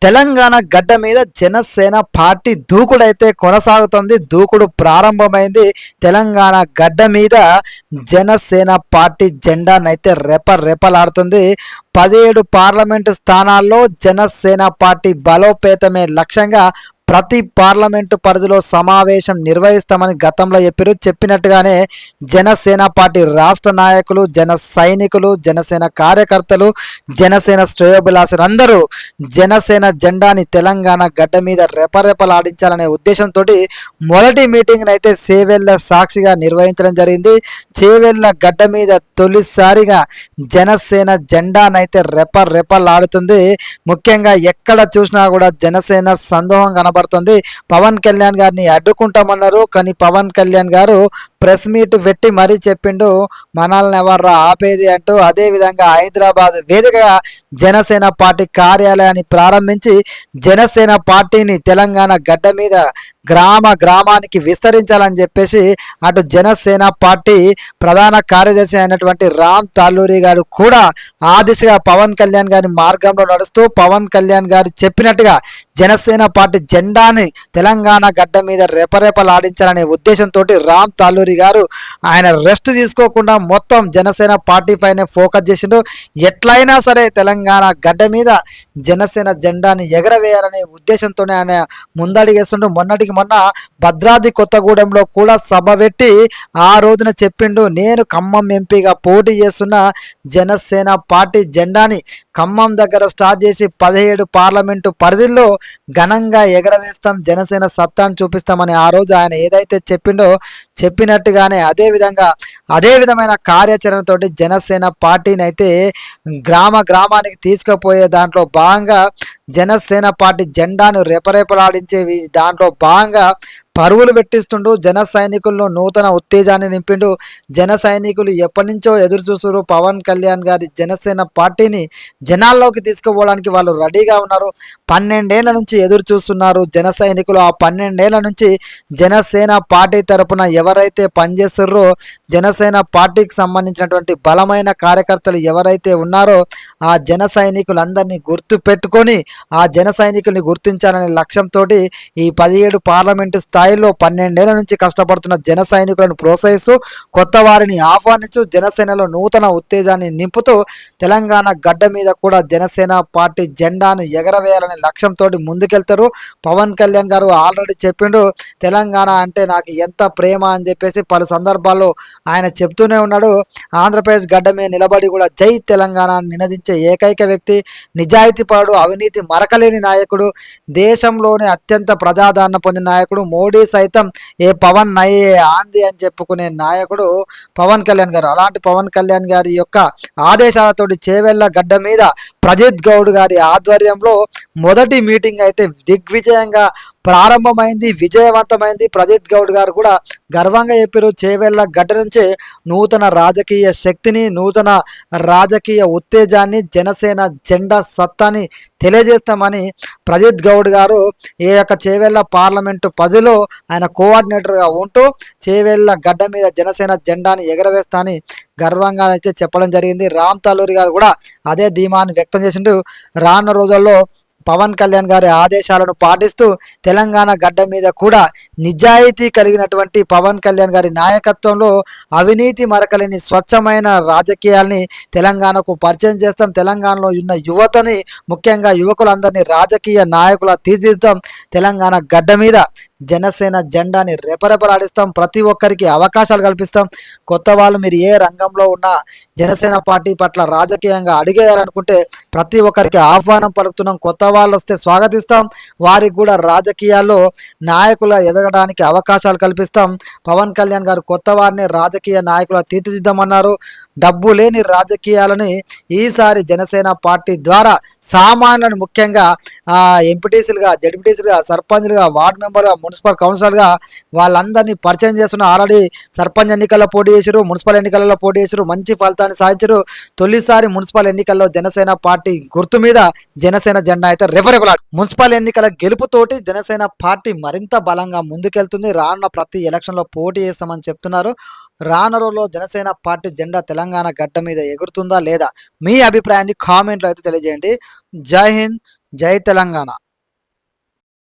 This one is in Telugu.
తెలంగాణ గడ్డ మీద జనసేన పార్టీ దూకుడైతే కొనసాగుతుంది. దూకుడు ప్రారంభమైంది. తెలంగాణ గడ్డ మీద జనసేన పార్టీ జెండానైతే రెపరెపలాడుతుంది. 17 పార్లమెంటు స్థానాల్లో జనసేన పార్టీ బలోపేతమే లక్ష్యంగా ప్రతి పార్లమెంటు పరిధిలో సమావేశం నిర్వహిస్తామని గతంలో చెప్పినట్టుగానే జనసేన పార్టీ రాష్ట్ర నాయకులు, జన సైనికులు, జనసేన కార్యకర్తలు, జనసేన శ్రేయోభిలాషులు అందరూ జనసేన జెండాని తెలంగాణ గడ్డ మీద రెపరెపలాడించాలనే ఉద్దేశంతో మొదటి మీటింగ్ అయితే చేవెళ్ళ సాక్షిగా నిర్వహించడం జరిగింది. చేవెళ్ళ గడ్డ మీద తొలిసారిగా జనసేన జెండానైతే రెపరెపలాడుతుంది. ముఖ్యంగా ఎక్కడ చూసినా కూడా జనసేన సందోహం కనబడుతుంది. పవన్ కళ్యాణ్ గారిని అడ్డుకుంటామన్నారు, కానీ పవన్ కళ్యాణ్ గారు ప్రెస్ మీట్ పెట్టి మరీ చెప్పిండు మనల్ని ఎవర్రా ఆపేది అంటూ. అదేవిధంగా హైదరాబాద్ వేదికగా జనసేన పార్టీ కార్యాలయాన్ని ప్రారంభించి జనసేన పార్టీని తెలంగాణ గడ్డ మీద గ్రామానికి విస్తరించాలని చెప్పేసి అటు జనసేన పార్టీ ప్రధాన కార్యదర్శి అయినటువంటి రామ్ తాళ్ళూరి గారు కూడా ఆ దిశగా పవన్ కళ్యాణ్ గారి మార్గంలో నడుస్తూ పవన్ కళ్యాణ్ గారు చెప్పినట్టుగా జనసేన పార్టీ జెండాని తెలంగాణ గడ్డ మీద రెపరెపలాడించాలనే ఉద్దేశంతో రామ్ తాళ్ళూరి గారు ఆయన రెస్ట్ తీసుకోకుండా మొత్తం జనసేన పార్టీ పైనే ఫోకస్ చేసిండు. ఎట్లయినా సరే తెలంగాణ గడ్డ మీద జనసేన జెండాని ఎగరవేయాలనే ఉద్దేశంతోనే ఆయన ముందడిగేస్తుండు. మొన్న భద్రాద్రి కొత్తగూడెంలో కూడా సభ పెట్టి ఆ రోజున చెప్పిండు, నేను ఖమ్మం ఎంపీగా పోటీ చేస్తున్న జనసేన పార్టీ జెండాని ఖమ్మం దగ్గర స్టార్ట్ చేసి 17 పార్లమెంటు పరిధిలో ఘనంగా ఎగరవేస్తాం, జనసేన సత్తాను చూపిస్తామని ఆ రోజు ఆయన ఏదైతే చెప్పిండో చెప్పినట్టుగానే అదే విధమైన కార్యాచరణతోటి జనసేన పార్టీని అయితే గ్రామానికి తీసుకుపోయే దాంట్లో భాగంగా జనసేన పార్టీ జెండాను రెపరెపలాడించేవి దాంట్లో భాగంగా పరువులు పెట్టిస్తుండు. జన సైనికుల్లో నూతన ఉత్తేజాన్ని నింపిండు. జన సైనికులు ఎప్పటి నుంచో ఎదురు చూస్తున్నారు పవన్ కళ్యాణ్ గారి జనసేన పార్టీని జనాల్లోకి తీసుకుపోవడానికి వాళ్ళు రెడీగా ఉన్నారు. 12 ఏళ్ల నుంచి ఎదురు చూస్తున్నారు జన సైనికులు. ఆ 12 ఏళ్ల నుంచి జనసేన పార్టీ తరపున ఎవరైతే పనిచేస్తున్నారో జనసేన పార్టీకి సంబంధించినటువంటి బలమైన కార్యకర్తలు ఎవరైతే ఉన్నారో ఆ జన సైనికులందరినీ గుర్తు పెట్టుకొని ఆ జన సైనికుల్ని గుర్తించాలనే లక్ష్యంతో ఈ 17 పార్లమెంటు స్థాయిలో 12 ఏళ్ల నుంచి కష్టపడుతున్న జన సైనికులను ప్రోత్సహిస్తూ కొత్త వారిని ఆహ్వానిస్తూ జనసేనలో నూతన ఉత్తేజాన్ని నింపుతూ తెలంగాణ గడ్డ మీద కూడా జనసేన పార్టీ జెండాను ఎగరవేయాలనే లక్ష్యంతో ముందుకెళ్తారు. పవన్ కళ్యాణ్ గారు ఆల్రెడీ చెప్పిండు, తెలంగాణ అంటే నాకు ఎంత ప్రేమ అని చెప్పేసి పలు సందర్భాల్లో ఆయన చెప్తూనే ఉన్నాడు. ఆంధ్రప్రదేశ్ గడ్డ మీద నిలబడి కూడా జై తెలంగాణ నినదించే ఏకైక వ్యక్తి, నిజాయితీపరుడు, అవినీతి మరకలేని నాయకుడు, దేశంలోనే అత్యంత ప్రజాదరణ పొందిన నాయకుడు, మోడీ సైతం ఏ పవన్ నయ్యే ఆంది అని చెప్పుకునే నాయకుడు పవన్ కళ్యాణ్ గారు. అలాంటి పవన్ కళ్యాణ్ గారి యొక్క ఆదేశాలతోటి చేవెళ్ళ గడ్డ మీద ప్రజిత్ గౌడ్ గారి ఆధ్వర్యంలో మొదటి మీటింగ్ అయితే దిగ్విజయంగా ప్రారంభమైంది, విజయవంతమైంది. ప్రజిత్ గౌడ్ గారు కూడా గర్వంగా చెప్పారు, చేవెళ్ళ గడ్డ నుంచే నూతన రాజకీయ శక్తిని, నూతన రాజకీయ ఉత్తేజాన్ని, జనసేన జెండా సత్తాని తెలియజేస్తామని ప్రజిత్ గౌడ్ గారు ఈ యొక్క చేవెళ్ళ పార్లమెంటు పదిలో ఆయన కోఆర్డినేటర్గా ఉంటూ చేవెళ్ళ గడ్డ మీద జనసేన జెండాని ఎగరవేస్తానని గర్వంగా అయితే చెప్పడం జరిగింది. రామ్ తాళ్ళూరి గారు కూడా అదే ధీమాన్ని వ్యక్తం చేసిండు. రానున్న రోజుల్లో పవన్ కళ్యాణ్ గారి ఆదేశాలను పాటిస్తూ తెలంగాణ గడ్డ మీద కూడా నిజాయితీ కలిగినటువంటి పవన్ కళ్యాణ్ గారి నాయకత్వంలో అవినీతి మరకలేని స్వచ్ఛమైన రాజకీయాల్ని తెలంగాణకు పరిచయం చేస్తాం. తెలంగాణలో ఉన్న యువతని, ముఖ్యంగా యువకులందరినీ రాజకీయ నాయకుల తీర్చిదిద్దాం. తెలంగాణ గడ్డ మీద జనసేన జెండాని రెపరెపలాడిస్తాం. ప్రతి ఒక్కరికి అవకాశాలు కల్పిస్తాం. కొత్త వాళ్ళు మీరు ఏ రంగంలో ఉన్నా జనసేన పార్టీ పట్ల రాజకీయంగా అడిగేయాలనుకుంటే ప్రతి ఒక్కరికి ఆహ్వానం పలుకుతున్నాం. కొత్త వాళ్ళు వస్తే స్వాగతిస్తాం. వారికి కూడా రాజకీయాల్లో నాయకుల ఎదగడానికి అవకాశాలు కల్పిస్తాం. పవన్ కళ్యాణ్ గారు కొత్త వారిని రాజకీయ నాయకుల తీర్చిదిద్దామన్నారు. డబ్బు లేని రాజకీయాలని ఈసారి జనసేన పార్టీ ద్వారా సామాన్యులను, ముఖ్యంగా ఎంపీటీసీలుగా, జడ్పీటీసీలుగా, సర్పంచ్లుగా, వార్డు మెంబర్గా, మున్సిపల్ కౌన్సిలర్గా వాళ్ళందరినీ పరిచయం చేస్తున్న. ఆల్రెడీ సర్పంచ్ ఎన్నికల్లో పోటీ చేశారు, మున్సిపల్ ఎన్నికలలో పోటీ చేశారు, మంచి ఫలితాన్ని సాధించారు. తొలిసారి మున్సిపల్ ఎన్నికల్లో జనసేన పార్టీ గుర్తు మీద జనసేన జెండా అయితే రెపరెపలాడు. మున్సిపల్ ఎన్నికల గెలుపుతోటి జనసేన పార్టీ మరింత బలంగా ముందుకెళ్తుంది. రానున్న ప్రతి ఎలక్షన్లో పోటీ చేస్తామని చెప్తున్నారు. రానున్న జనసేన పార్టీ జెండా తెలంగాణ గడ్డ మీద ఎగురుతుందా లేదా? మీ అభిప్రాయాన్ని కామెంట్లో అయితే తెలియజేయండి. జై హింద్, జై తెలంగాణ.